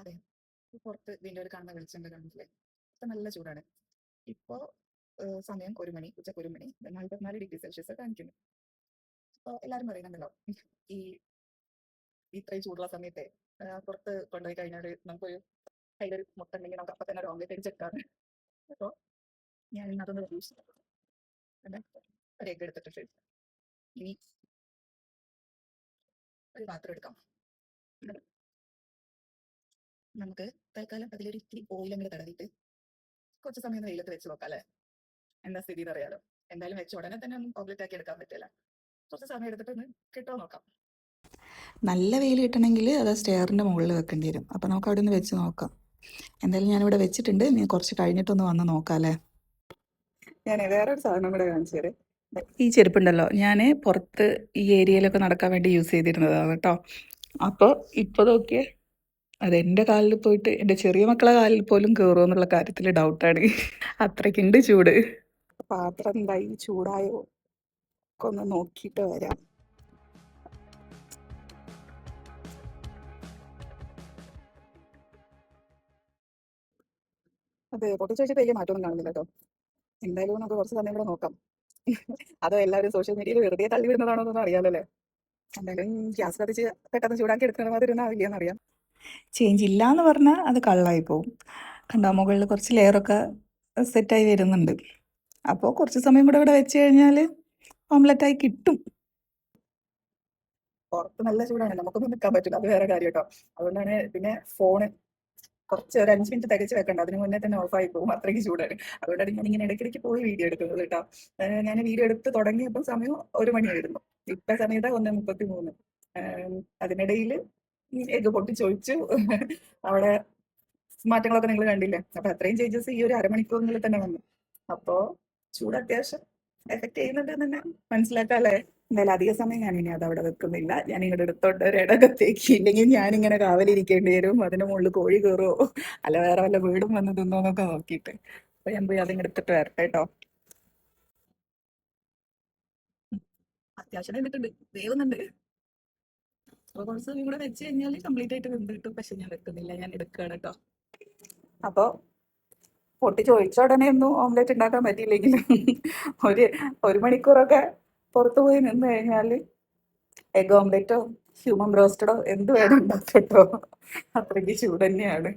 അതെ. പുറത്ത് വിൻഡോയിൽ കാണുന്ന വെളിച്ചെണ്ട കണ്ടില്ലേ? ഇപ്പൊ നല്ല ചൂടാണ്. ഇപ്പോ സമയം 1 മണി, ഉച്ചക്ക് 1 മണി. 44°C കാണിക്കുന്നു. അപ്പൊ എല്ലാരും പറയുന്നുണ്ടല്ലോ, ഈ ഇത്രയും ചൂടുള്ള സമയത്തെ പുറത്ത് കൊണ്ടുപോയി കഴിഞ്ഞാല് നമുക്കൊരു കയ്യിലൊരു മുട്ടുണ്ടെങ്കിൽ നമുക്ക് അപ്പൊ തന്നെ ഒരു ഓംലെറ്റ് അടിച്ചെടുക്കാറ്. അപ്പൊ ഞാൻ ഇന്ന് അതൊന്ന് പരീക്ഷിച്ചു. പിന്നെ ഒരു എഗ് എടുത്തിട്ടുണ്ട്. ഇനി ഒരു പാത്രം എടുക്കാം. എന്നിട്ട് നമുക്ക് തൽക്കാലം അതിലൊരു ഇത്തിരി ഓയിൽ അങ്ങോട്ട് തടവിയിട്ട് കുറച്ച് സമയം ഒന്ന് വെയിലത്ത് വെച്ച് നോക്കാം അല്ലേ? എന്താ സ്ഥിതി അറിയാലോ. എന്തായാലും വെച്ച ഉടനെ തന്നെ ഒന്നും ഓംലെറ്റ് ആക്കി എടുക്കാൻ പറ്റില്ല. കുറച്ച് സമയം എടുത്തിട്ട് ഒന്ന് കിട്ടുമോ നോക്കാം. നല്ല വെയിൽ കിട്ടണമെങ്കിൽ അത് സ്റ്റെയറിൻ്റെ മുകളിൽ വെക്കേണ്ടി വരും. അപ്പോൾ നമുക്ക് അവിടെ നിന്ന് വെച്ച് നോക്കാം. എന്തായാലും ഞാനിവിടെ വെച്ചിട്ടുണ്ട്. നീ കുറച്ച് കഴിഞ്ഞിട്ടൊന്ന് വന്ന് നോക്കാം അല്ലേ? ഞാൻ വേറൊരു സാധനം കൂടെ കാണിച്ചു തരാം. ഈ ചെരുപ്പുണ്ടല്ലോ, ഞാൻ പുറത്ത് ഈ ഏരിയയിലൊക്കെ നടക്കാൻ വേണ്ടി യൂസ് ചെയ്തിരുന്നതാണ് കേട്ടോ. അപ്പോൾ ഇപ്പോൾ നോക്കിയേ, അതെൻ്റെ കാലിൽ പോയിട്ട് എൻ്റെ ചെറിയ മക്കളെ കാലിൽ പോലും കയറുമോ എന്നുള്ള കാര്യത്തിൽ ഡൗട്ടാണ്. അത്രയ്ക്കുണ്ട് ചൂട്. പാത്രം എന്തായി ചൂടായോ ഒക്കെ ഒന്ന് നോക്കിയിട്ട് വരാം. അതെ, പൊട്ടിച്ച് വെച്ചിട്ട് വലിയ മാറ്റമൊന്നും കാണുന്നില്ല കേട്ടോ. എന്തായാലും നമുക്ക് കുറച്ച് സമയം കൂടെ നോക്കാം. അതോ എല്ലാവരും സോഷ്യൽ മീഡിയയിൽ വെറുതെ തള്ളി വിടുന്നതാണോ എന്നൊന്നും അറിയാലോ അല്ലേ. എന്തായാലും ഗ്യാസ് കത്തിച്ച് പെട്ടെന്ന് ചൂടാക്കി എടുക്കുന്ന മാതിരി ഒന്നും ആവില്ല എന്നറിയാം. ചേഞ്ച് ഇല്ല എന്ന് പറഞ്ഞാൽ അത് കള്ളായി പോകും. കണ്ടോ, മുകളിൽ കുറച്ച് ലെയറൊക്കെ സെറ്റായി വരുന്നുണ്ട്. അപ്പോൾ കുറച്ച് സമയം കൂടെ ഇവിടെ വെച്ച് കഴിഞ്ഞാൽ ഓംലെറ്റായി കിട്ടും. പുറത്ത് നല്ല ചൂടാണ്, നമുക്കൊന്നും നിൽക്കാൻ പറ്റില്ല, അത് വേറെ കാര്യം കേട്ടോ. അതുകൊണ്ടാണ് പിന്നെ ഫോണ് കുറച്ച് ഒരു 5 മിനിറ്റ് തികച്ച് വെക്കണ്ട, അതിന് മുന്നേ തന്നെ ഓഫായി പോകും, അത്രയ്ക്ക് ചൂടാണ്. അതുകൊണ്ടാണ് ഞാൻ ഇങ്ങനെ ഇടയ്ക്കിടയ്ക്ക് പോയി വീഡിയോ എടുക്കുന്നത് കേട്ടോ. ഞാൻ വീഡിയോ എടുത്ത് തുടങ്ങിയപ്പോൾ സമയം 1 മണിയായിരുന്നു. ഇപ്പൊ സമയത്ത് 1:33. അതിനിടയിൽ എഗ് പൊട്ടിച്ചൊഴിച്ചു. അവിടെ മാറ്റങ്ങളൊക്കെ നിങ്ങൾ കണ്ടില്ലേ. അപ്പൊ അത്രയും ചേഞ്ചസ് ഈ ഒരു അരമണിക്കൂറിനുള്ളിൽ തന്നെ വന്നു. അപ്പോ ചൂട് അത്യാവശ്യം എഫക്ട് ചെയ്യുന്നുണ്ട് എന്ന് തന്നെ മനസ്സിലാക്കാം അല്ലേ. എന്തായാലും അധിക സമയം ഞാൻ ഇനി അത് അവിടെ വെക്കുന്നില്ല. ഞാൻ ഇങ്ങോട്ട് എടുത്തോണ്ട് ഒരു ഇടകത്തേക്ക്, ഇല്ലെങ്കിൽ ഞാനിങ്ങനെ കാവലിരിക്കേണ്ടി വരും. അതിന് മുകളിൽ കോഴി കയറുമോ അല്ല വേറെ വല്ല വീടും വന്ന് തിന്നോന്നൊക്കെ നോക്കിയിട്ട്. അപ്പൊ ഞാൻ പോയി അതിങ്ങ് എടുത്തിട്ട് വരട്ടെ കേട്ടോ. അത്യാവശ്യം വെന്തിട്ടുണ്ട്, വേവുന്നുണ്ട്. അപ്പൊ കുറച്ച് സമയം കൂടെ വെച്ച് കഴിഞ്ഞാൽ കംപ്ലീറ്റ് ആയിട്ട് വെന്ത് കിട്ടും. പക്ഷെ ഞാൻ വെക്കുന്നില്ല, ഞാൻ എടുക്കുകയാണ് കേട്ടോ. അപ്പൊ പൊട്ടിച്ചൊഴിച്ച ഉടനെ ഒന്നും ഓംലെറ്റ് ഉണ്ടാക്കാൻ പറ്റിയില്ലെങ്കിലും ഒരു 1 മണിക്കൂറൊക്കെ പുറത്തു പോയി നിന്ന് കഴിഞ്ഞാൽ എഗ് ഓംലെറ്റോ ഹ്യൂമൻ ബ്രോസ്റ്റഡോ എന്ത് വേണം ഉണ്ടാക്കട്ടോ. അത്രയ്ക്ക് ചൂട് തന്നെയാണ്.